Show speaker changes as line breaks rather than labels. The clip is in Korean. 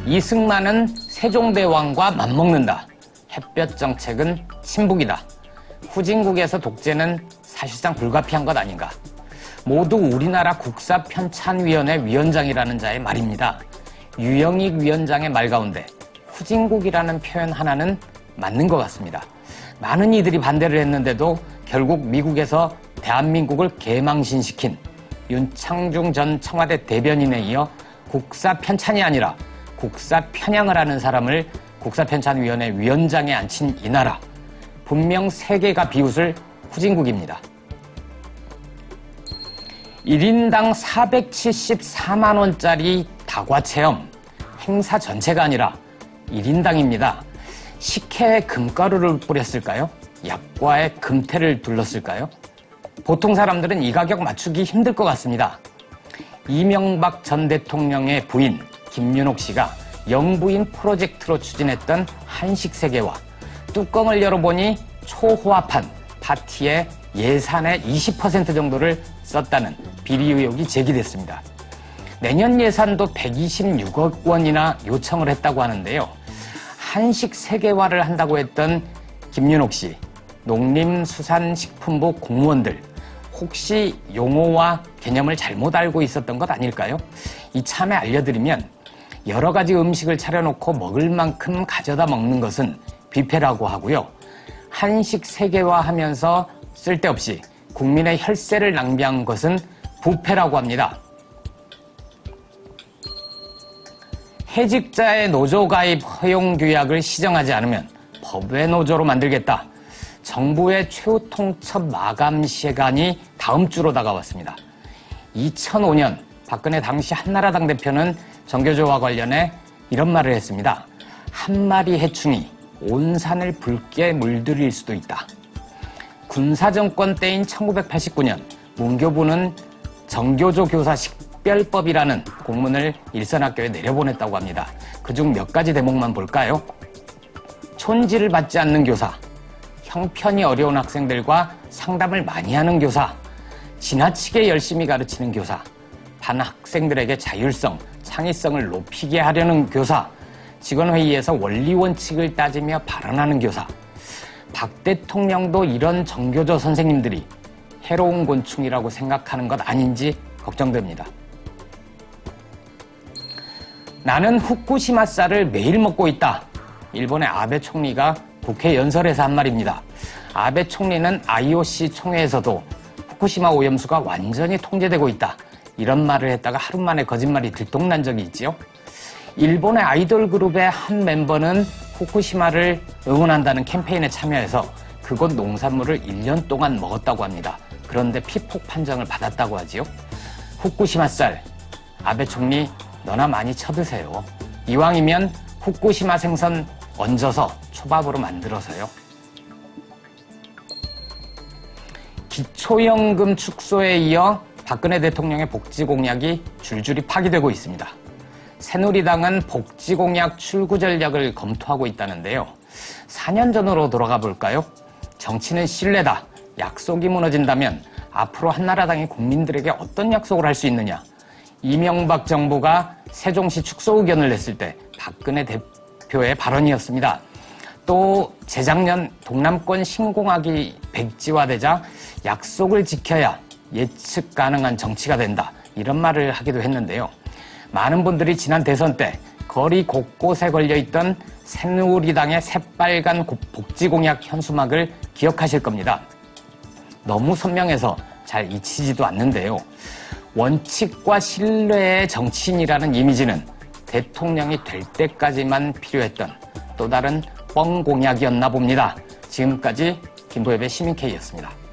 이승만은 세종대왕과 맞먹는다. 햇볕 정책은 친북이다. 후진국에서 독재는 사실상 불가피한 것 아닌가. 모두 우리나라 국사편찬위원회 위원장이라는 자의 말입니다. 유영익 위원장의 말 가운데 후진국이라는 표현 하나는 맞는 것 같습니다. 많은 이들이 반대를 했는데도 결국 미국에서 대한민국을 개망신시킨 윤창중 전 청와대 대변인에 이어 국사편찬이 아니라 국사편향을 하는 사람을 국사편찬위원회 위원장에 앉힌 이 나라. 분명 세계가 비웃을 후진국입니다. 1인당 474만 원짜리 다과체험, 행사 전체가 아니라 1인당입니다. 식혜에 금가루를 뿌렸을까요? 약과에 금태를 둘렀을까요? 보통 사람들은 이 가격 맞추기 힘들 것 같습니다. 이명박 전 대통령의 부인 김윤옥 씨가 영부인 프로젝트로 추진했던 한식세계화, 뚜껑을 열어보니 초호화판 파티에 예산의 20% 정도를 썼다는 비리 의혹이 제기됐습니다. 내년 예산도 126억 원이나 요청을 했다고 하는데요. 한식 세계화를 한다고 했던 김윤옥 씨, 농림수산식품부 공무원들 혹시 용어와 개념을 잘못 알고 있었던 것 아닐까요? 이참에 알려드리면 여러 가지 음식을 차려놓고 먹을 만큼 가져다 먹는 것은 뷔페라고 하고요. 한식 세계화하면서 쓸데없이 국민의 혈세를 낭비한 것은 부패라고 합니다. 해직자의 노조가입 허용규약을 시정하지 않으면 법외 노조로 만들겠다. 정부의 최후 통첩 마감 시간이 다음 주로 다가왔습니다. 2005년 박근혜 당시 한나라당 대표는 정교조와 관련해 이런 말을 했습니다. 한 마리 해충이 온 산을 붉게 물들일 수도 있다. 군사정권 때인 1989년 문교부는 정교조 교사 식별법이라는 공문을 일선학교에 내려보냈다고 합니다. 그중 몇 가지 대목만 볼까요? 촌지를 받지 않는 교사, 형편이 어려운 학생들과 상담을 많이 하는 교사, 지나치게 열심히 가르치는 교사, 반 학생들에게 자율성, 창의성을 높이게 하려는 교사, 직원회의에서 원리 원칙을 따지며 발언하는 교사. 박 대통령도 이런 정교조 선생님들이 해로운 곤충이라고 생각하는 것 아닌지 걱정됩니다. 나는 후쿠시마 쌀을 매일 먹고 있다. 일본의 아베 총리가 국회 연설에서 한 말입니다. 아베 총리는 IOC 총회에서도 후쿠시마 오염수가 완전히 통제되고 있다. 이런 말을 했다가 하루 만에 거짓말이 들통난 적이 있지요. 일본의 아이돌 그룹의 한 멤버는 후쿠시마를 응원한다는 캠페인에 참여해서 그곳 농산물을 1년 동안 먹었다고 합니다. 그런데 피폭 판정을 받았다고 하지요. 후쿠시마 쌀, 아베 총리 너나 많이 쳐드세요. 이왕이면 후쿠시마 생선 얹어서 초밥으로 만들어서요. 기초연금 축소에 이어 박근혜 대통령의 복지 공약이 줄줄이 파기되고 있습니다. 새누리당은 복지 공약 출구 전략을 검토하고 있다는데요. 4년 전으로 돌아가 볼까요? 정치는 신뢰다. 약속이 무너진다면 앞으로 한나라당이 국민들에게 어떤 약속을 할 수 있느냐. 이명박 정부가 세종시 축소 의견을 냈을 때 박근혜 대표의 발언이었습니다. 또 재작년 동남권 신공항이 백지화되자 약속을 지켜야 예측 가능한 정치가 된다. 이런 말을 하기도 했는데요. 많은 분들이 지난 대선 때 거리 곳곳에 걸려있던 새누리당의 새빨간 복지 공약 현수막을 기억하실 겁니다. 너무 선명해서 잘 잊히지도 않는데요. 원칙과 신뢰의 정치인이라는 이미지는 대통령이 될 때까지만 필요했던 또 다른 뻥 공약이었나 봅니다. 지금까지 김보엽의 시민K였습니다.